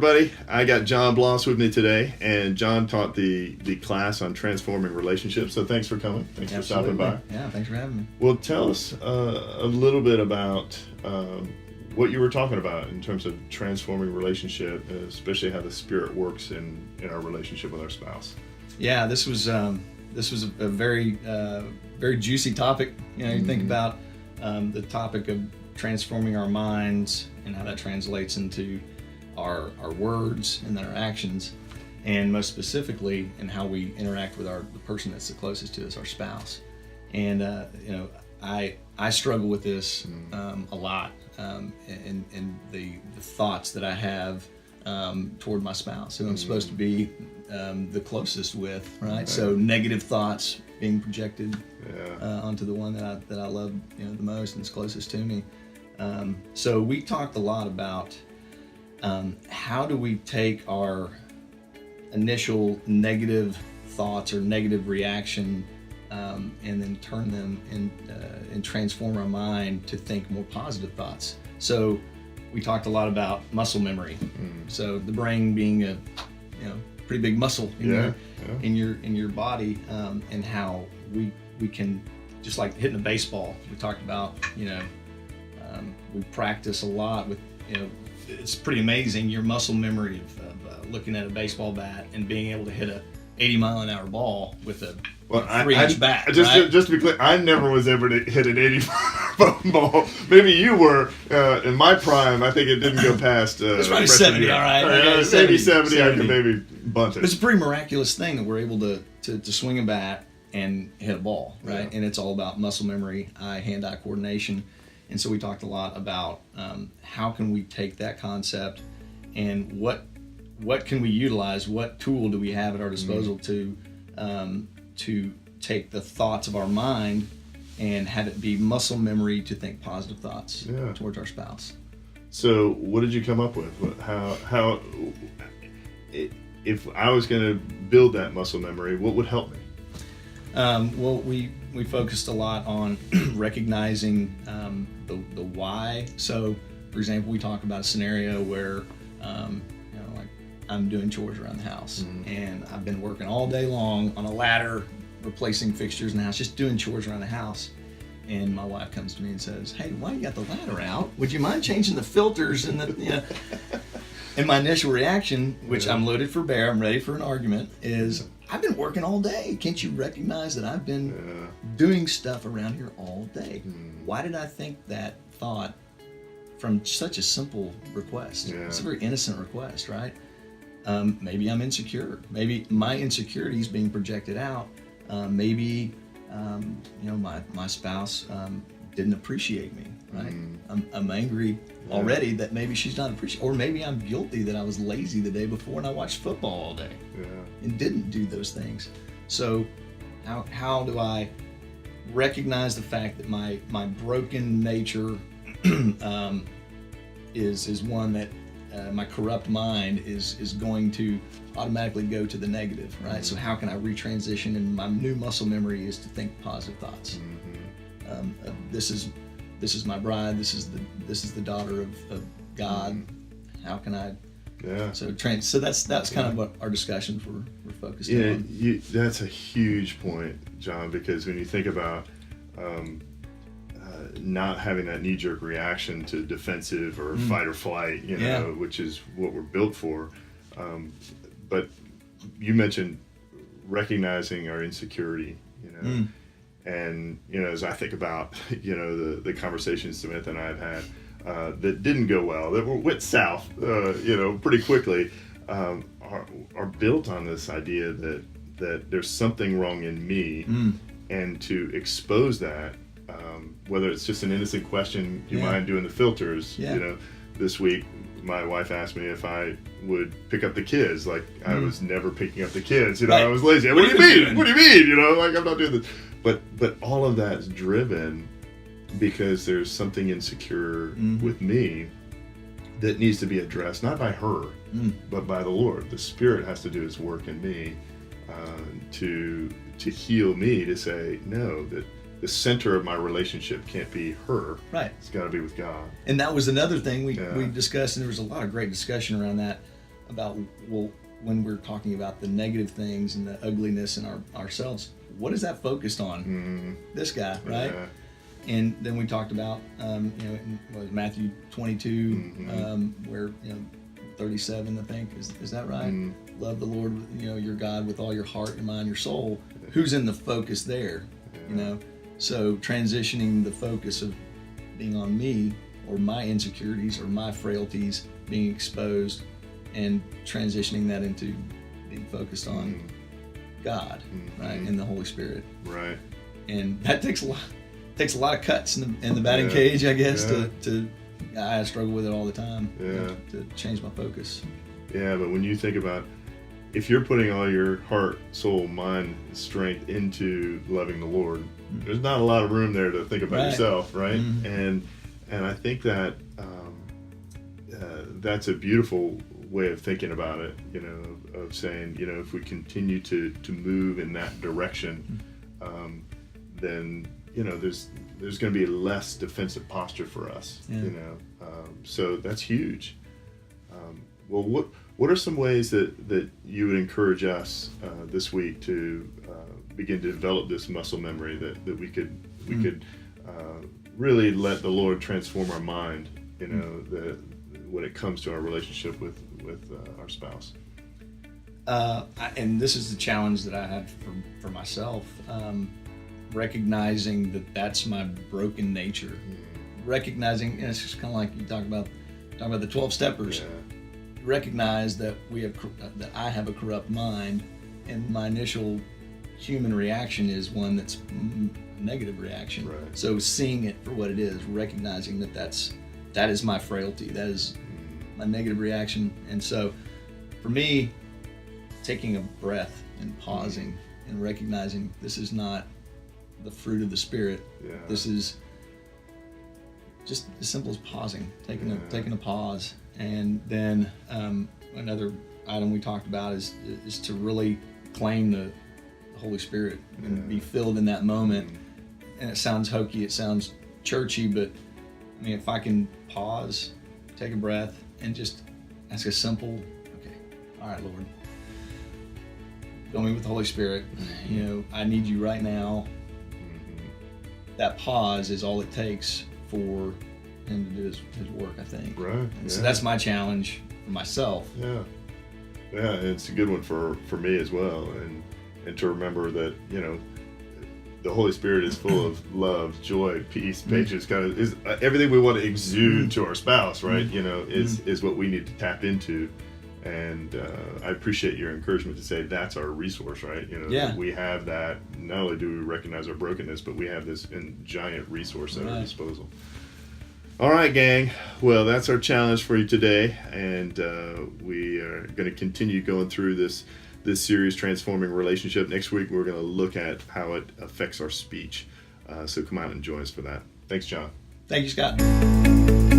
everybody. I got John Bloss with me today, and John taught the class on transforming relationships. So thanks for coming. Thanks for stopping by. Yeah, thanks for having me. Well, tell us a little bit about what you were talking about in terms of transforming relationship, especially how the Spirit works in our relationship with our spouse. Yeah, this was a very very juicy topic. You know, you think about the topic of transforming our minds and how that translates into our words and then our actions, and most specifically in how we interact with the person that's the closest to us, our spouse. And you know, I struggle with this a lot, and the thoughts that I have toward my spouse, who I'm supposed to be the closest with, right? So negative thoughts being projected onto the one that I love, you know, the most and is closest to me. So we talked a lot about how do we take our initial negative thoughts or negative reaction and then turn them and transform our mind to think more positive thoughts. So we talked a lot about muscle memory. So the brain being a pretty big muscle in your body, and how we can, just like hitting a baseball. We talked about, we practice a lot with, it's pretty amazing your muscle memory of looking at a baseball bat and being able to hit a 80-mile-an-hour ball with a 3-inch bat. Just to be clear, I never was able to hit an 80-mile ball. Maybe you were. In my prime, I think it didn't go past. It's probably 70, all right. Maybe 70, I could maybe bunt it. It's a pretty miraculous thing that we're able to swing a bat and hit a ball, right? Yeah. And it's all about muscle memory, hand-eye coordination. And so we talked a lot about how can we take that concept and what can we utilize, what tool do we have at our disposal to take the thoughts of our mind and have it be muscle memory to think positive thoughts towards our spouse. So what did you come up with? How if I was going to build that muscle memory, what would help me? Well, we focused a lot on recognizing the why. So, for example, we talk about a scenario where, like I'm doing chores around the house, and I've been working all day long on a ladder, replacing fixtures in the house, just doing chores around the house. And my wife comes to me and says, "Hey, why you got the ladder out? Would you mind changing the filters?" And and my initial reaction, which I'm loaded for bear, I'm ready for an argument, is, I've been working all day. Can't you recognize that I've been doing stuff around here all day? Why did I think that thought from such a simple request? It's a very innocent request, right? Maybe I'm insecure. Maybe my insecurity is being projected out. Maybe my spouse didn't appreciate me, right? I'm angry already that maybe she's not appreciating, or maybe I'm guilty that I was lazy the day before and I watched football all day and didn't do those things. So how do I recognize the fact that my broken nature is one that my corrupt mind is going to automatically go to the negative, right? So how can I retransition? And my new muscle memory is to think positive thoughts. This is my bride. This is the daughter of God. How can I? So that's kind of what our discussions were focused on. Yeah, that's a huge point, John, because when you think about not having that knee-jerk reaction to defensive or fight or flight, which is what we're built for. But you mentioned recognizing our insecurity, and as I think about the conversations Samantha and I have had that didn't go well, that went south, pretty quickly, are built on this idea that there's something wrong in me, and to expose that. Whether it's just an innocent question, do you mind doing the filters? This week my wife asked me if I would pick up the kids. Like I was never picking up the kids. I was lazy. What do you mean? What do you mean? Like I'm not doing this. But all of that's driven because there's something insecure with me that needs to be addressed, not by her, but by the Lord. The Spirit has to do His work in me to heal me, to say no, that the center of my relationship can't be her. Right. It's got to be with God. And that was another thing we discussed, and there was a lot of great discussion around that. about, well, when we're talking about the negative things and the ugliness in ourselves, what is that focused on? This guy, right? Yeah. And then we talked about, in Matthew 22, where, 37, I think, is that right? Love the Lord, your God with all your heart, your mind, your soul. Who's in the focus there? So transitioning the focus of being on me or my insecurities or my frailties being exposed, and transitioning that into being focused on God, right, and the Holy Spirit, right. And that takes a lot of cuts in the batting cage, I guess. I struggle with it all the time. To change my focus. Yeah, but when you think about, if you're putting all your heart, soul, mind, strength into loving the Lord, there's not a lot of room there to think about yourself, right? And I think that that's a beautiful way of thinking about it, of saying, if we continue to move in that direction, then there's going to be less defensive posture for us, so that's huge. Well, what are some ways that you would encourage us this week to begin to develop this muscle memory that we could really let the Lord transform our mind, when it comes to our relationship with our spouse? And this is the challenge that I have for myself, recognizing that that's my broken nature. Recognizing, and it's just kind of like you talk about the 12 steppers. Recognize that that I have a corrupt mind, and my initial human reaction is one that's a negative reaction. Right. So seeing it for what it is, recognizing that is my frailty, that is my negative reaction. And so for me, taking a breath and pausing and recognizing this is not the fruit of the Spirit. This is just as simple as pausing, taking a pause. And then another item we talked about is to really claim the Holy Spirit and be filled in that moment. And it sounds hokey, it sounds churchy, but I mean, if I can pause, take a breath, and just ask a simple, okay, all right, Lord, fill me with the Holy Spirit. I need you right now. That pause is all it takes for him to do his work, I think. Right. So that's my challenge for myself. Yeah, it's a good one for me as well, and to remember that the Holy Spirit is full of love, joy, peace, patience. Kind of is everything we want to exude to our spouse, right? Is what we need to tap into. And I appreciate your encouragement to say that's our resource, right? That we have that. Not only do we recognize our brokenness, but we have this giant resource at our disposal. All right, gang. Well, that's our challenge for you today, and we are going to continue going through this series, Transforming Relationship. Next week, we're going to look at how it affects our speech. So come out and join us for that. Thanks, John. Thank you, Scott.